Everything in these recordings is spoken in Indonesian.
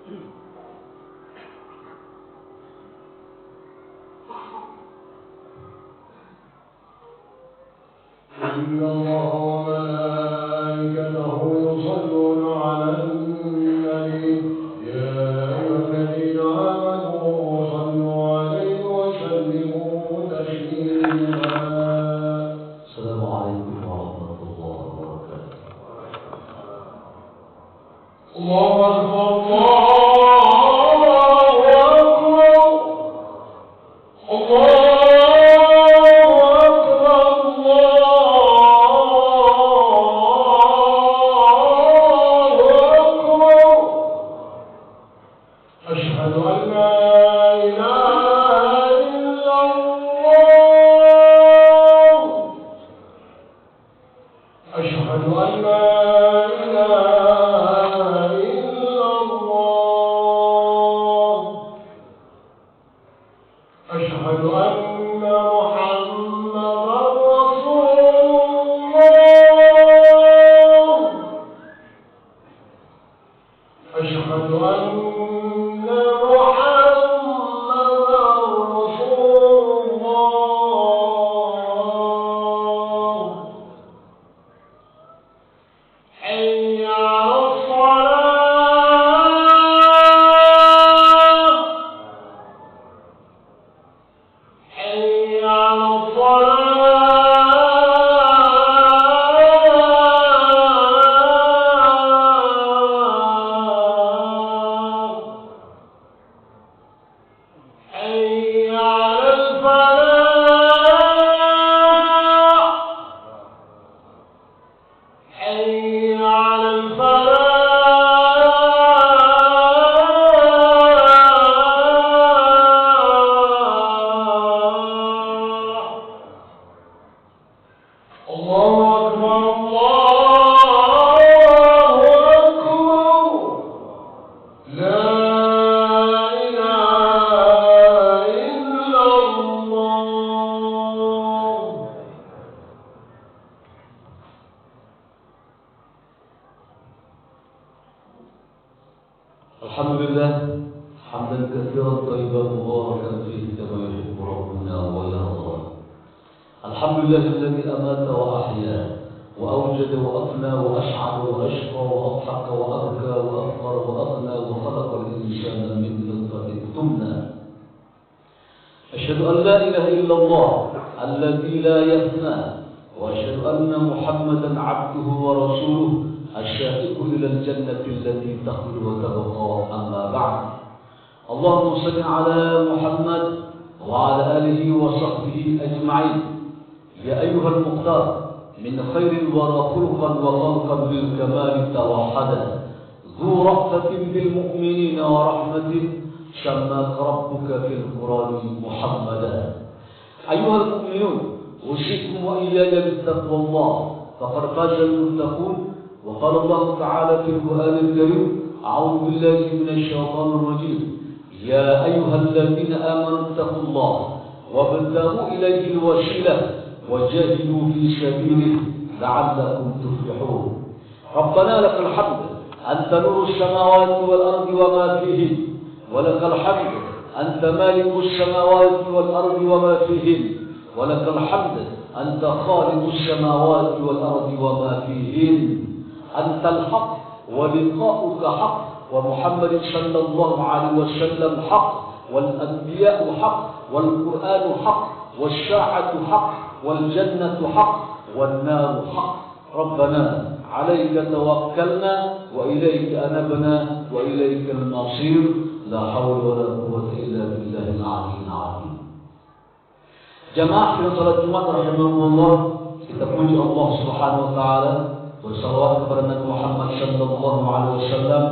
إن الله وملائكته يصلون على النبي يا أيها الذين آمنوا صلوا عليه وسلموا تسليما. السلام عليكم ورحمة الله وبركاته. الله أكبر ربنا لك الحمد أنت نور السماوات والأرض وما فيهن ولك الحمد أنت مالك السماوات والأرض وما فيهن ولك الحمد أنت خالق السماوات والأرض وما فيهن أنت الحق ولقاؤك حق ومحمد صلى الله عليه وسلم حق والأنبياء حق والقرآن حق والساعة حق والجنة حق والنار حق. ربنا عليك توكلنا وإليك أنبنا وإليك المصير لا حول ولا قوة إلا بالله العلي العظيم. Jamaah yang salat Jumat rahimahullah, kita puji Allah Subhanahu wa taala, bersalawat kepada Nabi Muhammad sallallahu alaihi wasallam.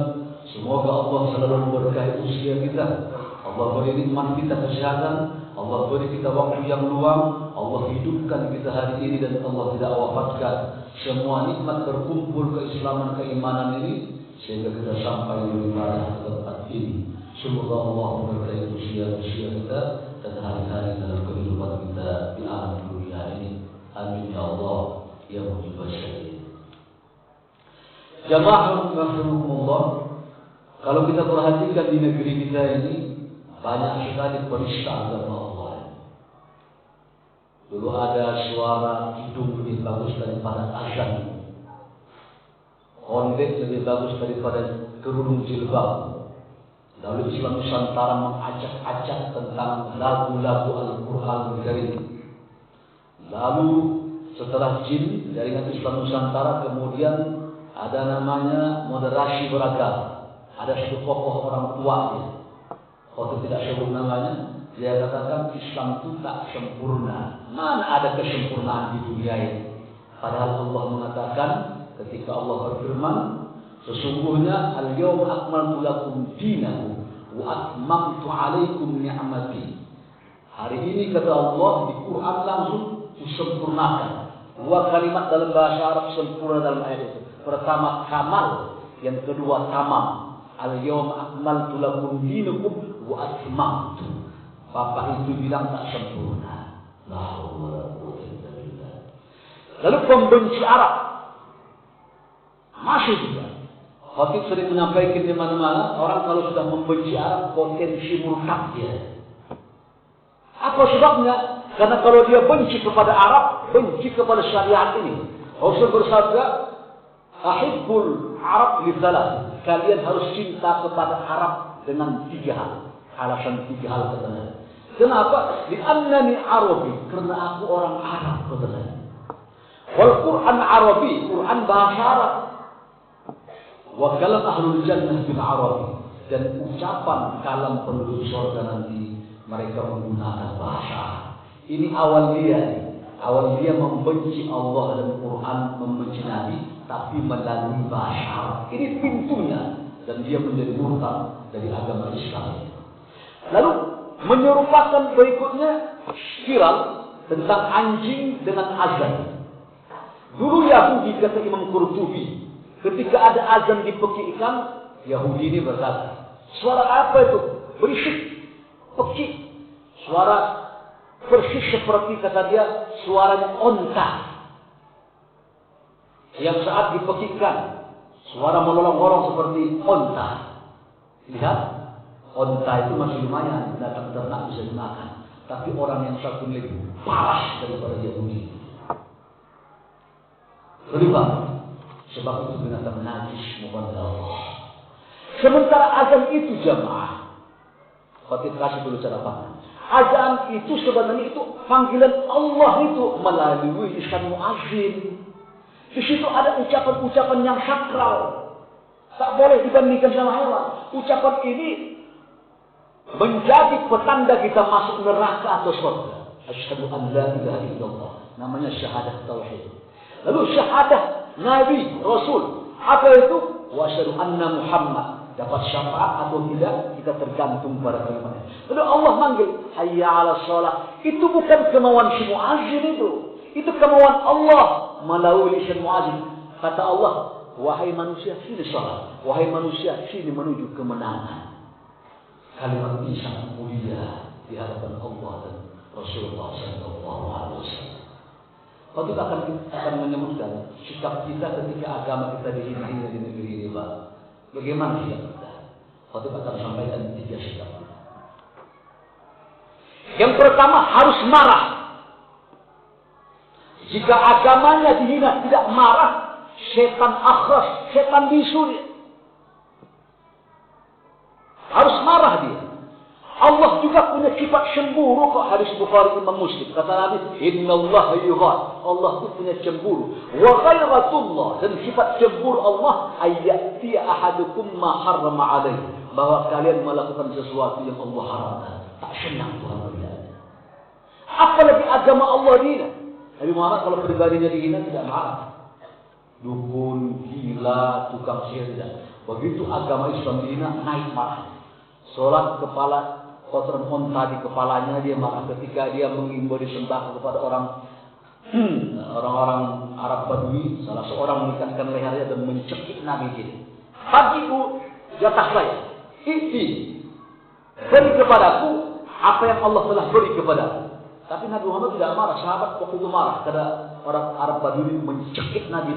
Semoga Allah selalu memberkahi usia kita. Allah beri nikmat kita kesehatan, Allah beri kita waktu yang luang, Allah hidupkan kita hari ini dan Allah tidak wafatkan. Semua nikmat berkumpul keislaman keimanan ini sehingga kita sampai di ibadah tempat ini. Semoga Allah memberkahi usia-usia kita dan hari-hari dalam kehidupan kita di alam dunia ini. Amin ya Allah ya mujibas syai'in. Jamaah rahimakumullah, Kalau kita perhatikan di negeri kita ini, banyak sekali penista agama Allah. Dulu ada suara hidung lebih bagus daripada azan. Kondek lebih bagus daripada kerudung jilbab. Lalu Islam Nusantara mengacak-acak tentang lagu-lagu Al-Quran Al-Karim. Lalu setelah jin, jaringan Islam Nusantara, kemudian ada namanya moderasi beragama. Ada satu tokoh orang tua dia. Waktu tidak sebut namanya, dia katakan Islam itu tak sempurna. Mana ada kesempurnaan di dunia ini? Padahal Allah mengatakan ketika Allah berfirman, sesungguhnya al-yawma akmaltu lakum dinakum wa atmamtu alaikum ni'mati. Hari ini kata Allah di Quran langsung disempurnakan. Dua kalimat dalam bahasa Arab sempurna dalam ayat itu. Pertama kamal, yang kedua tamam. Al-yawma akmaltu lakum dinakum wa atmamtu. Bapak itu bilang tak sempurna. La haula wala quwwata illa billah. Lalu pembenci Arab masih juga. Khatib sering menyampaikan di mana-mana, orang kalau sudah membenci Arab potensi murtad dia. Apa sebabnya? Karena kalau dia benci kepada Arab, benci kepada syariat ini. Rasul bersabda, ahibbul Arab li thalath. Kalian harus cinta kepada Arab dengan 3 hal. Alasan 3 hal katanya. Kenapa? Li'annani Arabi, karena aku orang Arab katanya. Wal Quran Arabi, Quran bahasa Arab. Wa kalam ahlul jannah bil Arabi, dan ucapan kalam penduduk surga nanti mereka menggunakan bahasa Arab. Ini awal dia. Awal dia membenci Allah dan Quran, membenci Nabi, tapi melalui bahasa Arab. Ini pintunya, dan dia menjadi murtad dari agama Islam. Lalu menyerupakan berikutnya viral tentang anjing dengan azan. Dulu Yahudi, kata Imam Qurtubi, ketika ada azan dipekikkan, Yahudi ini berkata, suara apa itu? Berisik, pekik. Suara persis seperti, kata dia, suaranya onta. Yang saat dipekikkan, suara melolong-olong seperti onta. Lihat, onta itu masih lumayan, binatang ternak bisa dimakan. Tapi orang yang satu lebih parah daripada Yahudi. Kenapa? Sebab itu binatang najis, mohon Allah. Sementara azan itu jamaah, Khatib kasih dulu cara pandang. Azan itu sebenarnya itu panggilan Allah itu melalui lisan muazzin. Di situ ada ucapan-ucapan yang sakral, tak boleh dibandingkan sama hewan. Ucapan ini menjadi petanda kita masuk neraka atau surga. Asyhadu an la ilaha illallah. Namanya syahadah tauhid. Lalu syahadah Nabi, Rasul. Apa itu? Wa asyhadu anna Muhammad. Dapat syafaat atau tidak, kita tergantung pada kalimatnya. Lalu Allah manggil, hayya ala shalah. Itu bukan kemauan si muazzin itu. Itu kemauan Allah melalui lisan muazzin. Kata Allah, wahai manusia, sini shalat. Wahai manusia, sini menuju kemenangan. Kalimat ini sangat mulia di hadapan Allah dan Rasulullah SAW. Khatib akan menyebutkan sikap kita ketika agama kita dihina di negeri ini, Pak. Bagaimana sikap kita? Khatib akan sampaikan 3 sikap. Yang pertama, harus marah. Jika agamanya dihina tidak marah, setan akhras, setan bisu dia. Harus marah dia. Allah juga punya sifat cemburu kok, hadis Bukhari Imam Muslim. Kata Nabi, innallaha yughar. Allah itu punya cemburu. Wa ghairatullah, dan sifat cemburu Allah ayyati ahadukum ma harrama alaihi, bahwa kalian melakukan sesuatu yang Allah haramkan. Tak senang Tuhan melihat. Apalagi agama Allah dihina. Nabi Muhammad kalau pribadinya dihina tidak marah. Dukun, gila, tukang sihir tidak. Begitu agama Islam dihina, naik marah. Sholat kepala kotoran onta di kepalanya dia marah ketika dia mengimbau disembah kepada orang-orang Arab Badui. Salah seorang mengikatkan lehernya dan mencekik Nabi ini. Bagiku jatah saya, beri kepadaku apa yang Allah telah beri kepadaku. Tapi Nabi Muhammad tidak marah. Sahabat waktu itu marah karena orang Arab Badui mencekik Nabi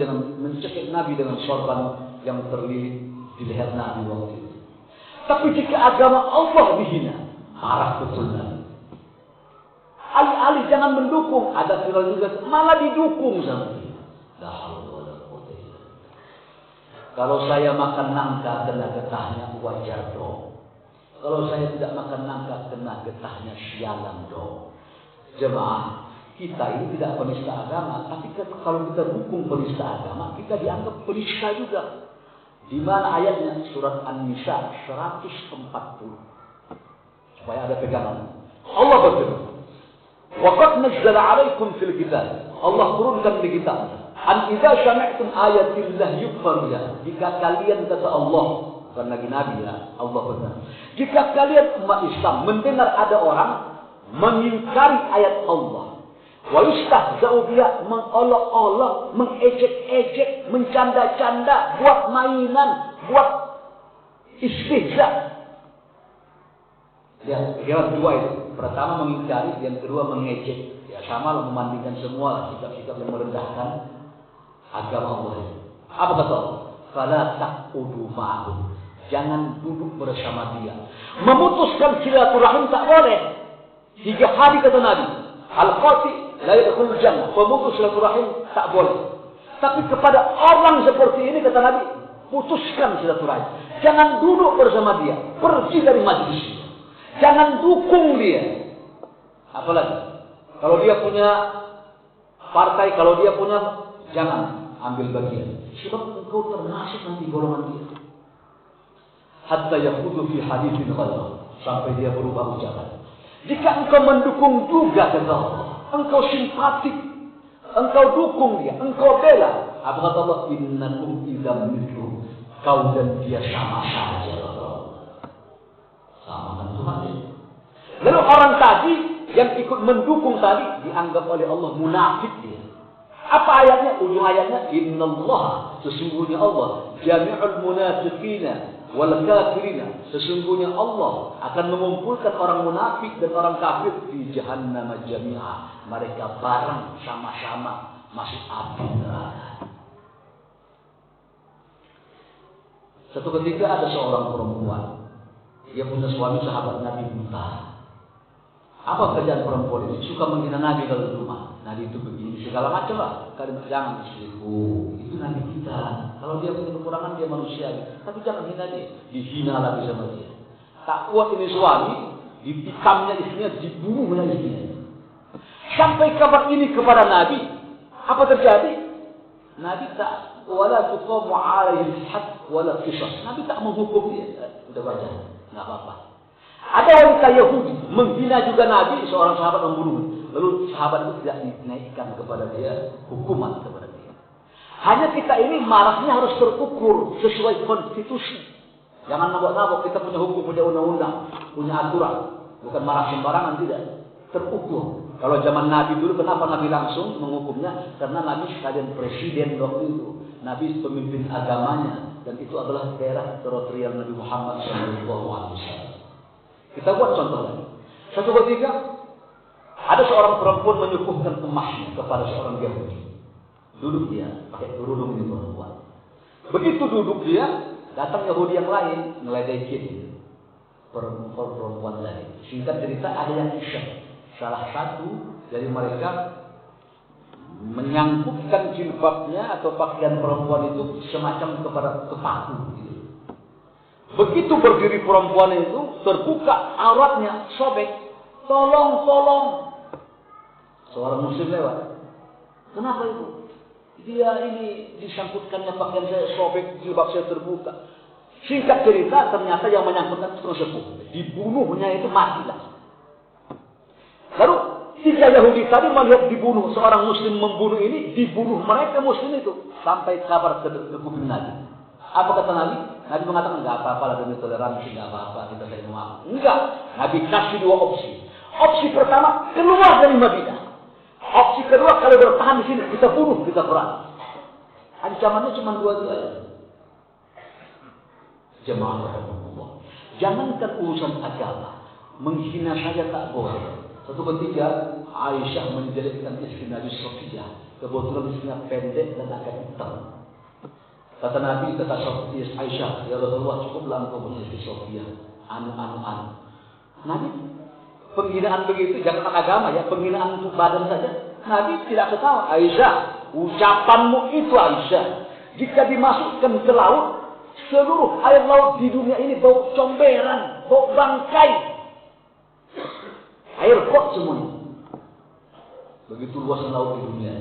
dengan sorban yang terlilit di leher Nabi waktu itu. Tapi jika agama Allah dihina, marah betul Nabi. Alih-alih jangan mendukung, ada viral juga malah didukung sama dia. La haula wala quwwata illa billah. Kalau saya makan nangka kena getahnya wajar dong. Kalau saya tidak makan nangka kena getahnya sialan dong. Jemaah, kita ini tidak penista agama, tapi kalau kita dukung penista agama, kita dianggap penista juga. Di mana ayatnya? Surat An-Nisa 140. Supaya ada pegangan. Allah berfirman, "Waqad nazzala 'alaikum fil kitab." Allah turunkan di kitab. An idza sami'tum ayatillah yukfar biha. Jika kalian kata Allah, bukan lagi Nabi ya, Allah benar. Jika kalian umat Islam mendengar ada orang mengingkari ayat Allah, wa yustahza'u biha, mengolok-olok, mengejek-ejek, mencanda-canda, buat mainan, buat istihza. Ya, yang dua itu. Pertama mengingkari, yang kedua mengejek. Ya, sama lah membandingkan semua sikap-sikap yang merendahkan agama Allah itu. Apa kata Allah? Fala taqudu ma'ahum. Jangan duduk bersama dia. Memutuskan silaturahim tak boleh. 3 hari kata Nabi. Al-Qati la yadkhulul jannah. Pemutus silaturahim tak boleh. Tapi kepada orang seperti ini kata Nabi, putuskan silaturahim. Jangan duduk bersama dia. Pergi dari majlis. Jangan dukung dia. Apalagi kalau dia punya partai, kalau dia punya, jangan ambil bagian. Sebab engkau termasuk nanti golongan dia. Hatta yaqudu fi haditsin ghayr, sampai dia berubah ucapan. Jika engkau mendukung juga kata Allah, engkau simpatik, engkau dukung dia, engkau bela, apa kata Allah? Innakum idzam mithlu, kau dan dia sama saja. Sama kan Tuhan ya. Lalu orang tadi yang ikut mendukung tadi dianggap oleh Allah munafik dia. Apa ayatnya? Ujung ayatnya, innallaha, sesungguhnya Allah, jami'ul munafiqina wal kafirina, sesungguhnya Allah akan mengumpulkan orang munafik dan orang kafir di jahannam jami'a. Mereka bareng sama-sama masuk api neraka. Satu ketika ada seorang perempuan, dia punya suami sahabat Nabi buta. Apa kerjaan perempuan ini? Suka menghina Nabi kalau di rumah. Nabi itu begini, segala macam lah. Kalian jangan istriku, itu Nabi kita. Kalau dia punya kekurangan, dia manusia. Tapi jangan hina dia. Dihina lagi sama dia. Tak kuat ini suami, dipikamnya istrinya, dibunuhnya istrinya. Sampai kabar ini kepada Nabi. Apa terjadi? Nabi tak, wala tuqamu alaihi al-hadd wala qisas. Nabi tak menghukum dia. Sudah baca, enggak apa-apa. Ada wanita Yahudi menghina juga Nabi, seorang sahabat membunuh. Lalu sahabat itu tidak dinaikkan kepada dia hukuman kepada dia. Hanya kita ini marahnya harus terukur sesuai konstitusi. Jangan nabok-nabok, kita punya hukum, punya undang-undang, punya aturan. Bukan marah sembarangan, tidak. Terukur. Kalau zaman Nabi dulu, kenapa Nabi langsung menghukumnya? Karena Nabi sekalian presiden waktu itu. Nabi pemimpin agamanya. Dan itu adalah daerah teritorial Nabi Muhammad SAW. Kita buat contoh lagi. Satu ketika ada seorang perempuan menyuguhkan emasnya kepada seorang Yahudi. Duduk dia pakai kerudung ini perempuan. Begitu duduk dia, datang Yahudi yang lain ngeledekin perempuan lain. Singkat cerita ada yang isyak. Salah satu dari mereka menyangkutkan jilbabnya atau pakaian perempuan itu semacam kepada kepaku. Begitu berdiri perempuan itu, terbuka auratnya, sobek. Tolong. Seorang muslim lewat. Kenapa itu? Dia ini disangkutkannya pakaian saya sobek, jilbab saya terbuka. Singkat cerita, ternyata yang menyangkutkan itu sepuh. Dibunuhnya itu matilah. Lalu 3 Yahudi tadi melihat dibunuh, seorang muslim membunuh ini, dibunuh mereka muslim itu. Sampai kabar ke kuping Nabi. Apa kata Nabi? Nabi mengatakan, enggak apa-apa lah demi toleransi, enggak apa-apa, kita terima maaf. Enggak. Nabi kasih 2 opsi. Opsi pertama, keluar dari Madinah. Opsi kedua, kalau bertahan di sini, kita bunuh, kita perang. Ancamannya cuma 2 itu aja. Jemaah rahimahullah. Jangankan urusan agama, menghina saja tak boleh. Satu ketika, Aisyah menjelekkan istri Nabi Sofiyah. Kebetulan istrinya pendek dan agak hitam. Kata Nabi, kata Aisyah, ya Rasulullah, cukuplah engkau punya istri Sofia. Anu. Nabi, penghinaan begitu, jangan agama ya, penghinaan untuk badan saja. Nabi tidak ketawa. Aisyah, ucapanmu itu Aisyah, jika dimasukkan ke laut, seluruh air laut di dunia ini bau comberan, bau bangkai. Air kot semuanya. Begitu luas laut di dunia.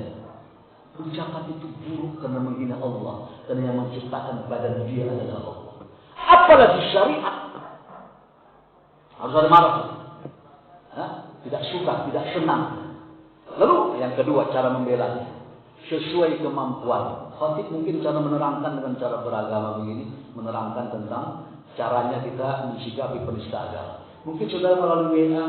Ucapan itu buruk karena menghina Allah. Karena yang menciptakan badan dia adalah Allah. Apalagi syariat. Harus ada marah. Tidak suka, tidak senang. Lalu yang kedua, cara membelanya. Sesuai kemampuan. Khatib mungkin cara menerangkan dengan cara beragama begini. Menerangkan tentang caranya kita mensikapi penista agama. Mungkin saudara melalui WA.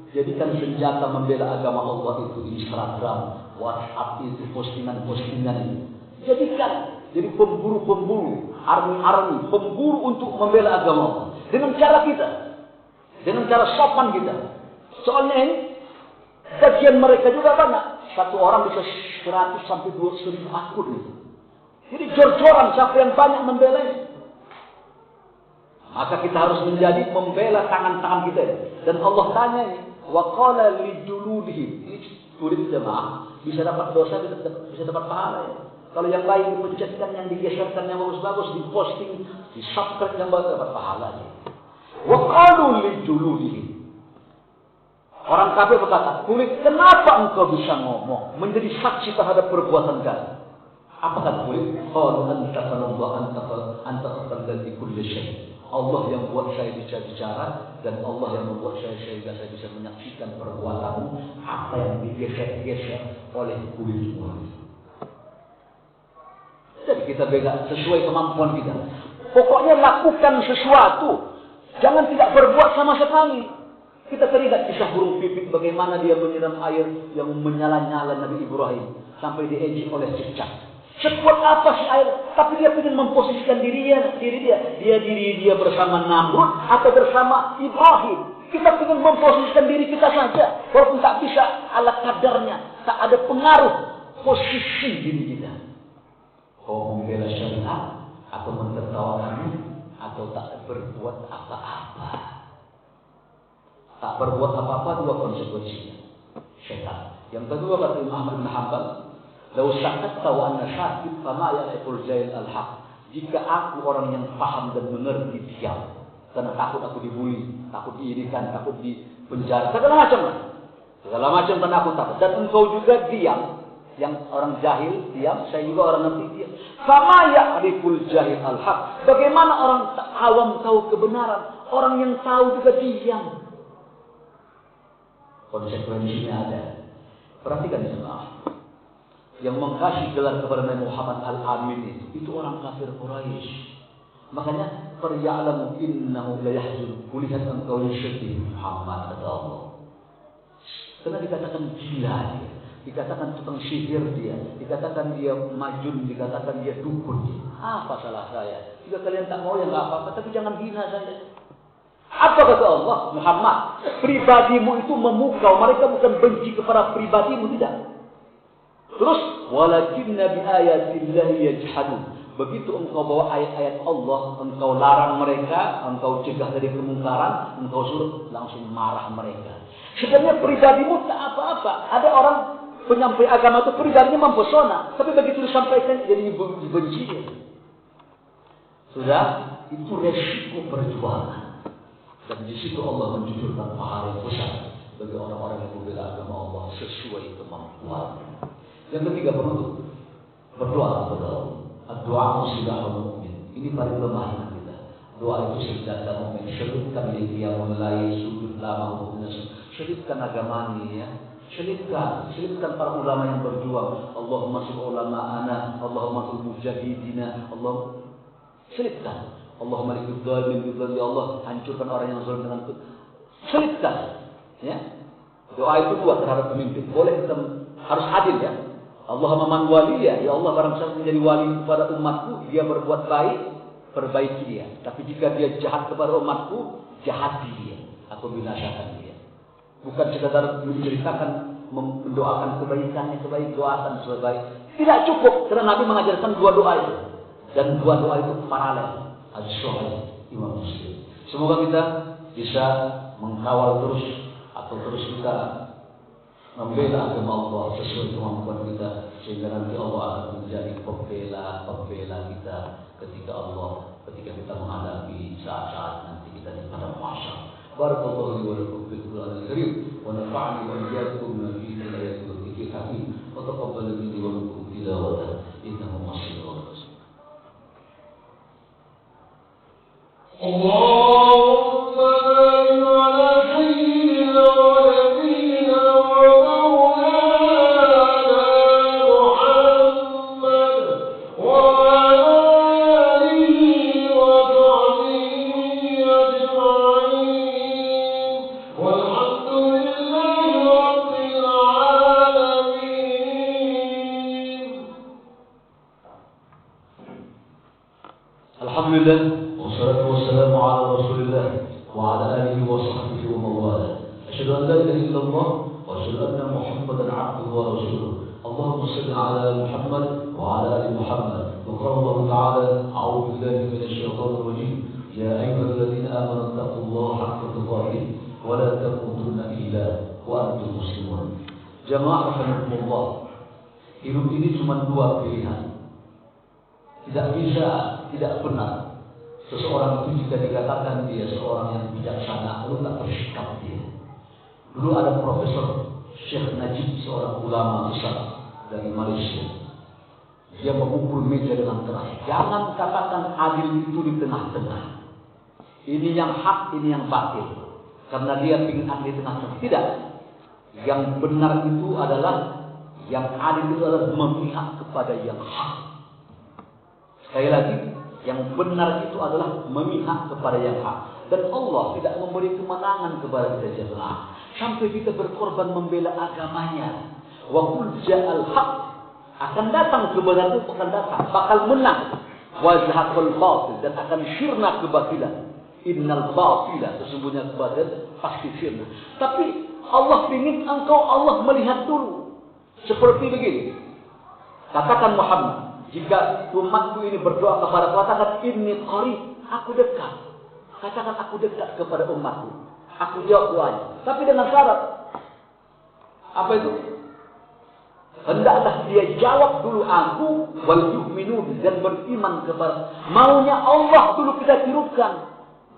Jadikan senjata membela agama Allah itu Instagram, WhatsApp itu, postingan-postingan itu. Jadikan jadi pemburu-pemburu, army, pemburu untuk membela agama Allah. Dengan cara kita, dengan cara sopan kita. Soalnya ini, bagian mereka juga banyak. Satu orang bisa 100 sampai 200 akun itu. Jadi jor-joran siapa yang banyak membela ini. Maka kita harus menjadi membela tangan-tangan kita. Dan Allah tanya ini, wa qala lijuludihim. Ini tulis jemaah, bisa dapat dosa, bisa dapat pahala ya. Kalau yang lain dipencetkan, yang digeserkan, yang bagus-bagus, diposting, di-subscribe, yang bagus dapat pahala ya. Wa qalu lijuludihim. Orang kafir berkata, kulit, kenapa engkau bisa ngomong, menjadi saksi terhadap perbuatan kalian? Apa kata kulit? Qalu antaqallahu antaqalladzi kulli syai'. Allah yang buat saya bisa bicara, dan Allah yang membuat saya sehingga saya bisa menyaksikan perbuatanmu, apa yang digeser-geser oleh kulit kulit. Jadi kita beda sesuai kemampuan kita. Pokoknya lakukan sesuatu, jangan tidak berbuat sama sekali. Kita teringat kisah burung pipit bagaimana dia menyiram air yang menyala-nyala Nabi Ibrahim sampai diejek oleh cicak. Sekuat apa sih air? Tapi dia ingin memposisikan diri dia bersama Namrud atau bersama Ibrahim. Kita ingin memposisikan diri kita saja, walaupun tak bisa ala kadarnya, tak ada pengaruh posisi diri kita. Kau membela syariat atau mentertawakannya atau tak berbuat apa-apa. Tak berbuat apa-apa, dua konsekuensinya. Syaitan. Yang kedua kata Imam Ahmad bin Hanbal, "Lau sakatta wa anna sakit fama yaqul jahil al-haq." Jika aku orang yang paham dan mengerti diam, karena takut aku dibully, takut diirikan, takut dipenjara, segala macam karena aku takut. Dan engkau juga diam, yang orang jahil diam, saya juga orang ngerti diam. Fama yaqul jahil al-haq. Bagaimana orang awam tahu kebenaran, orang yang tahu juga diam. Konsekuensinya ada. Perhatikan jemaah. Yang mengkasih gelar kepada Nabi Muhammad Al-Amin itu orang kafir Quraisy. Makanya farya'lamu innahu la yahzun. Kulihat engkau yang sedih Muhammad kata Allah. Karena dikatakan gila dia, dikatakan tukang sihir dia, dikatakan dia majun, dikatakan dia dukun. Apa salah saya? Jika kalian tak mau ya enggak apa-apa, tapi jangan hina saya. Apa kata Allah? Muhammad, pribadimu itu memukau, mereka bukan benci kepada pribadimu, tidak. Terus, walakinna bi ayatillahi yajhadun. Begitu engkau bawa ayat-ayat Allah, engkau larang mereka, engkau cegah dari kemungkaran, engkau suruh, langsung marah mereka. Sebenarnya pribadimu tak apa-apa. Ada orang penyampai agama itu pribadinya mempesona, tapi begitu disampaikan jadi dibenci. Sudah, itu resiko perjuangan. Dan di situ Allah menjujurkan pahala yang besar bagi orang-orang yang membela agama Allah sesuai kemampuan. Yang ketiga, penutup, berdoa kepada Allah. Doa silahul mukmin. Ini paling lemah kita. Doa itu senjata mukmin. Selipkan qiyamul lail, sujud lama untuk selipkan agama ini ya. Selipkan para ulama yang berjuang. Allahumma sul ulama'ana, Allahumma sul mujahidina, Allah selipkan. Allahumma likul zalimin bidhal, ya Allah hancurkan orang yang zalim dengan selipkan. Ya. Doa itu dua terhadap pemimpin. Boleh kita harus adil ya. Allahumma man waliya, ya Allah barang siapa menjadi wali kepada umatku, dia berbuat baik, perbaiki dia. Tapi jika dia jahat kepada umatku, jahati dia atau binasakan dia. Bukan sekadar menceritakan, mendoakan kebaikannya, doakan sebaik. Tidak cukup, karena Nabi mengajarkan dua doa itu. Dan dua doa itu paralel. Hadis-sahih Imam Muslim. Semoga kita bisa mengkawal terus atau terus kita membela agama Allah sesuai kemampuan kita, sehingga nanti Allah akan menjadi pembela kita ketika kita menghadapi saat-saat nanti kita di padang mahsyar. Barakallahu li wa lakum fil Qur'anil karim wa nafa'ani wa iyyakum bima fihi min ayatin wa dhikril hakim wa taqabbal minni wa minkum tilawatan innahu as-sami'ul 'alim. اللهم بارك على سيدنا ونبينا ومولانا محمد وعلى آله وصحبه أجمعين والحمد لله رب العالمين. Alhamdulillah. Wassalatu wassalamu ala Rasulillah wa ala alihi wa sahbihi wa mawala. Asyhadu an la ilaha illallah wa asyhadu anna Muhammadan 'abduhu wa rasuluh. Allahumma shalli ala Muhammad wa ala ali Muhammad. Wa qala Allah ta'ala, a'udzu billahi minasy syaithanir rajim. Ya ayyuhalladzina amanu taqullaha haqqa tuqatih wa la tamutunna illa wa antum muslimun. Jamaah rahimakumullah. Hidup ini cuma dua pilihan. Tidak benar seseorang itu jika dikatakan dia seorang yang bijaksana, lalu tak bersikap dia. Dulu ada Profesor Syekh Najib, seorang ulama besar dari Malaysia. Dia memukul meja dengan keras. Jangan katakan adil itu di tengah-tengah. Ini yang hak, ini yang batil. Karena dia ingin adil di tengah-tengah. Tidak. Yang benar itu adalah, yang adil itu adalah memihak kepada yang hak. Sekali lagi, yang benar itu adalah memihak kepada yang hak. Dan Allah tidak memberi kemenangan kepada kita jemaah sampai kita berkorban membela agamanya. Wa qul ja'al haq, akan datang kebenaran itu, akan datang, bakal menang. Wa zahaqal batil, dan akan sirna kebatilan. Innal batila, sesungguhnya kebatilan pasti sirna. Tapi Allah ingin Allah melihat dulu. Seperti begini. Katakan Muhammad, jika umatku ini berdoa kepada Allah, katakan inni qarib, aku dekat. Katakan aku dekat kepada umatku. Aku jawab doanya. Tapi dengan syarat. Apa itu? Hendaklah dia jawab dulu aku wal yu'minun, dan beriman kepada. Maunya Allah dulu kita tirukan.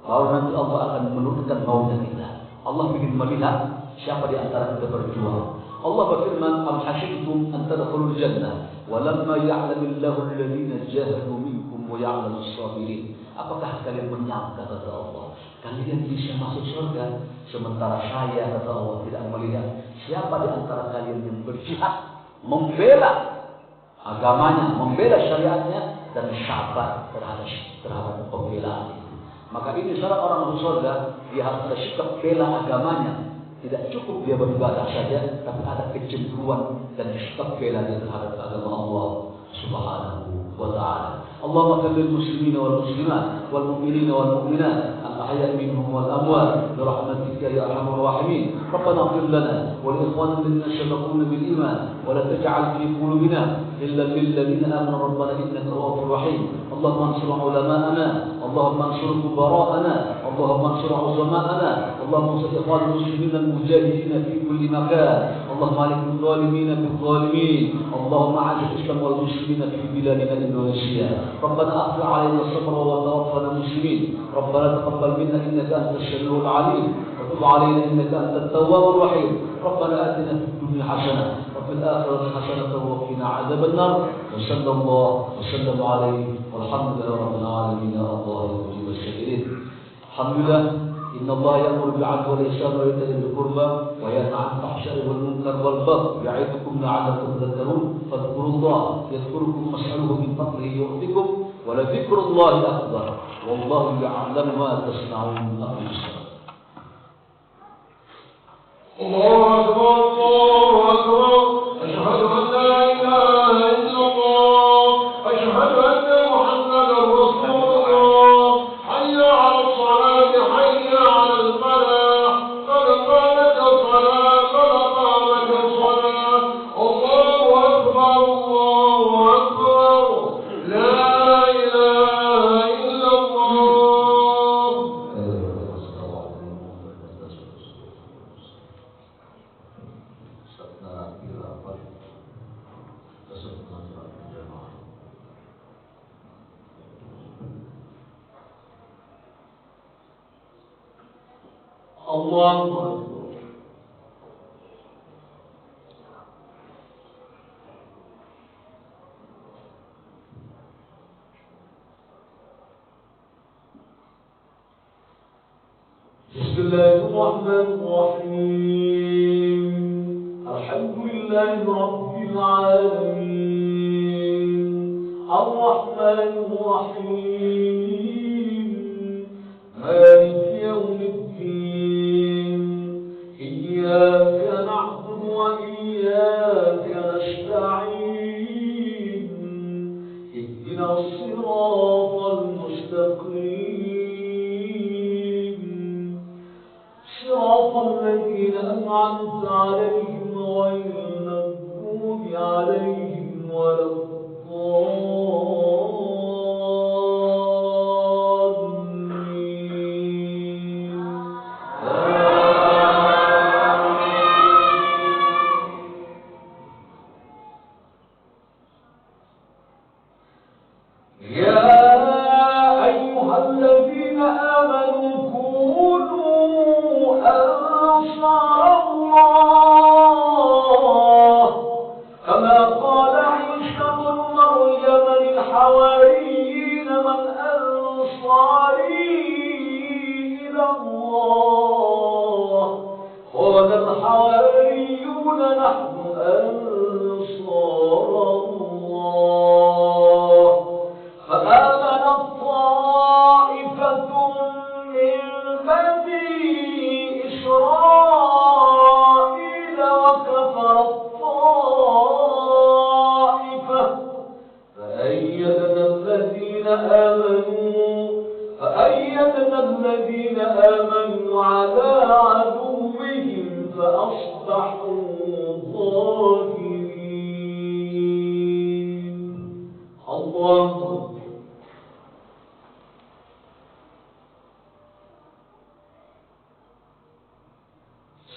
Baru nanti Allah akan menurunkan maunya kita. Allah ingin melihat siapa di antara kita berjuang. Allah berfirman, "Am hasibtum an tadkhulul jannah wa lamma ya'lamillahu alladhina jahadu minkum wa ya'lamus sabirin." Apakah kalian menyangka, kata Allah, kalian bisa masuk surga sementara saya, kata Allah, tidak melihat siapa di antara kalian yang berjihad, membela agamanya, membela syariatnya, dan sabar terhadap pembelaan itu. Maka ini syarat orang masuk surga, dia harus ada sikap bela agamanya. Tidak cukup dia beribadah saja, tapi ada kecemburuan dan sikap bela dia terhadap agama Allah Subhanahu wa ta'ala. Allahumma kaffir muslimin wal muslimat wal mu'minin wal mu'minat al ahya' minhum wal amwat bi rahmatika ya arhamar rahimin. Rabbana ighfir lana wa li ikhwanina alladhina sabaquna bil iman wa la taj'al fi qulubina illa lil ladzina amanu rabbana innaka ra'ufur rahim. Allahumma ansur ulama'ana, Allahumma ansur kubara'ana, Allahumma ansur uzama'ana, Allahumma ansur ikhwanal muslimin al mujahidin fi kulli makan. Allahumma alikul zalimin bil zalimin. Allahumma a'izz al-islam wal muslimin fi biladina Indonesia. ربنا أفرغ علينا الصبر وتوفنا مسلمين. ربنا تقبل منا إنك أنت السميع العليم وتب علينا إنك أنت التواب الرحيم. ربنا آتنا في الدنيا حسنة وفي الآخرة حسنة وقنا عذاب النار. وصلى الله وسلم عليه والحمد لله رب العالمين. الله يجيب الشاكرين. الحمد لله. إن الله يأمر بالعدل والإحسان وإيتاء ذي القربى وينهى عن الفحشاء والمنكر والبغي يعظكم لعلكم تذكرون. فاذكروا الله يذكركم واسألوه من فضله يعطكم ولذكر الله أكبر والله يعلم ما تصنعون. أقم الصلاة. الله أكبر الله أكبر أشهد أن لا إله إلا الله أشهد أن محمدا رسول الله حي على الصلاة حي على الفلاح قد قامت الصلاة قد قامت الصلاة. الله أكبر لا الله أكبر. بسم الله الرحمن الرحيم. الحمد لله رب العالمين الرحمن الرحيم مالك يوم الدين إياك نعبد وإياك نستعين اهدنا الصراط المستقيم صراط الذين أنعمت عليهم غير المغضوب عليهم ولا الضالين. يا أيها الذين آمنوا كونوا أنصار الله كما قال عيسى بن مريم للحواريين من أنصاري إلى الله قال الحواريون نحن أنصار الله فآمنت طائفة من بني إسرائيل وكفرت طائفة فأيدنا الذين آمنوا على عدوهم فأصبحوا ظاهرين. الله أكبر.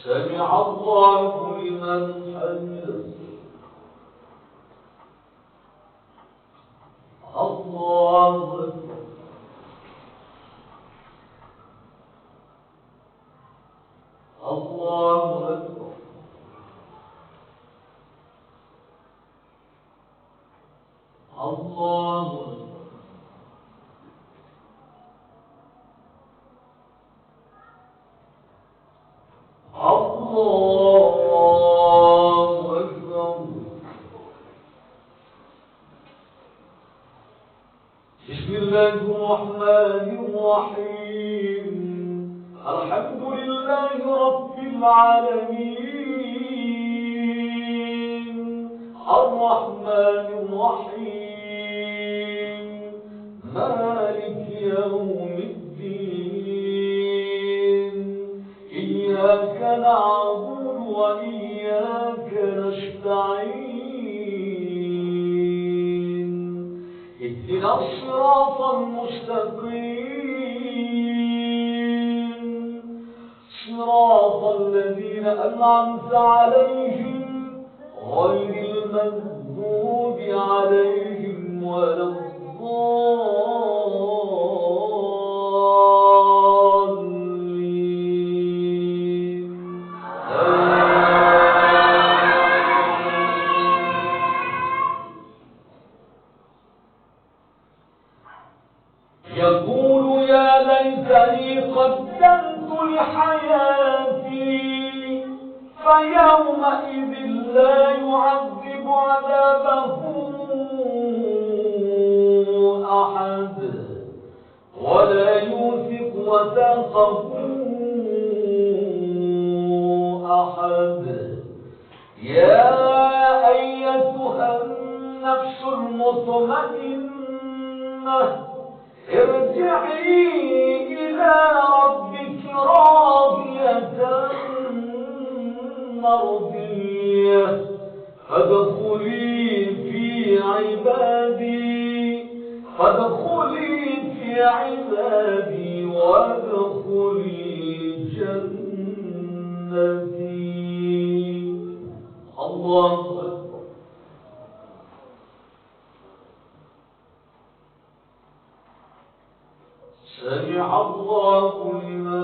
سمع الله لمن حمده. الله أكبر. الله أكبر. الله أكبر. الله أكبر. بسم الله الرحمن الرحيم الحمد لله رب العالمين الرحمن الرحيم مالك يوم الدين إياك نعبد وإياك نستعين اهدنا الصراط المستقيم صراط الذين أنعمت عليهم غير المغضوب عليهم ولا الضالين. يقول يا ليتني قدمت لحياتي فيومئذ لا يعذب عذابه أحد ولا يوثق وثاقه أحد. يا أيتها النفس المطمئنة ارجعي إلى ربك راضية مرضية فادخلي في عبادي وادخلي جنتي. الله أكبر. سمع الله لمن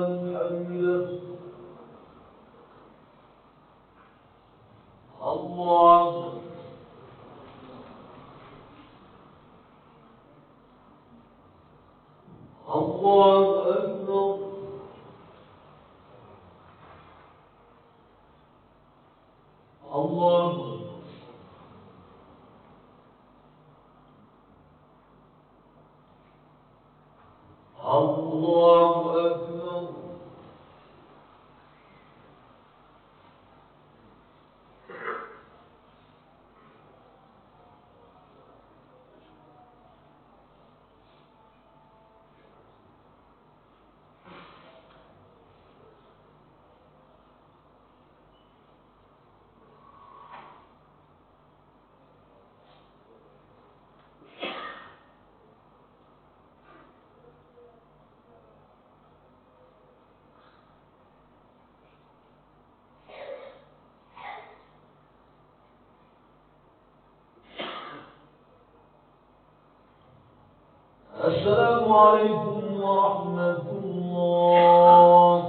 عليكم ورحمة الله.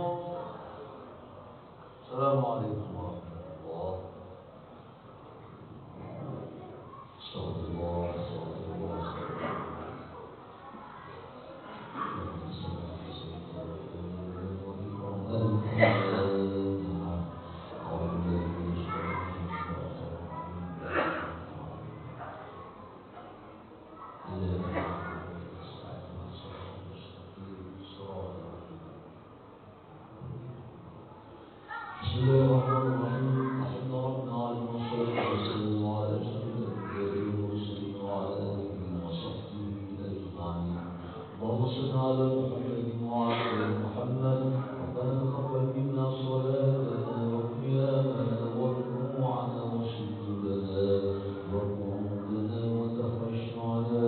السلام عليكم ورحمة الله. استغفر الله استغفر الله بسم الله الرحمن الرحيم. الحمد ربنا على المصطفى والسلام على أشرف الأنبياء والمرسلين وعلى آله وصحبه أجمعين. اللهم صل على محمد وعلى آل محمد. ربنا تقبل منا صلاتنا وقيامنا وركوعنا وسجودنا وقعودنا وتخشعنا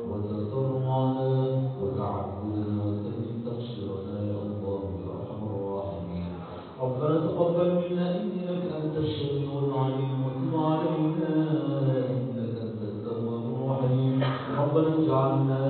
وتضرعنا وتعبدنا وتمن تقصيرنا يا الله يا أرحم الراحمين. ربنا تقبل منا إنك أنت السميع العليم وتب علينا إنك أنت التواب الرحيم. ربنا اجعلنا